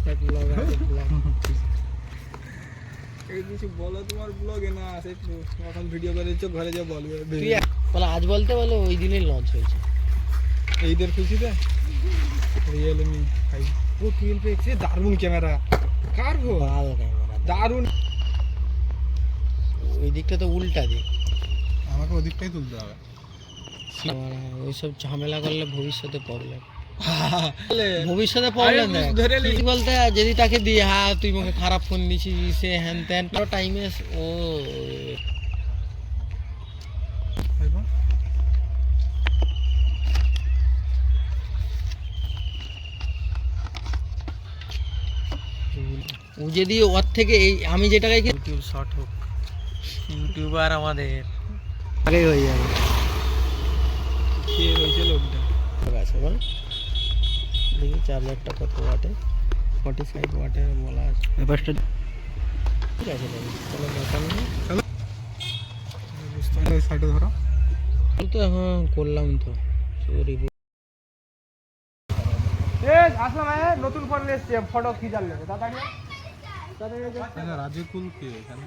Start blog আছে blog. এই কিছু বলো তোমার ব্লগে না আছে একটু এখন ভিডিও করেছো ঘরে যা বলবে তুই বলো আজ বলতে বলো ওই দিনই লঞ্চ হয়েছে। এইদের খুশিতে রিয়েলমি 5 ও 12x দারুণ ক্যামেরা কার গো বাল ক্যামেরা দারুণ। ওই দিকটা তো উল্টা দিক। আমাকে ওদিকটাই তুলতে হবে। ওইসব ঝামেলা করলে ভবিষ্যতে প্রবলেম। ভবিষ্যতে প্রবলেম ধরে কি বলতে যদি তাকে দিয়ে হ্যাঁ তুই মুখে খারাপ ফোন দিছিস সে হ্যান ত্যান টাইমে ও ও যদি ওর থেকে এই আমি যেটাকে ইউটিউব শর্ট হোক ইউটিউবার আমাদের আগেই হয়ে যাবে। কে হয়েছে লোকটা আছে বল দেখি চার্জারটা কত ওয়াটে 45 ওয়াটের বলা আছে ব্যাপারটা ঠিক আছে চলো ব্যাপার নেই সাইডে ধরো তো হ্যাঁ করলাম তো রিভিউ। আসলাম নতুন ফোন নিয়ে এসছি ফটো কি চাললে দাদা রাজুকুল কে এখানে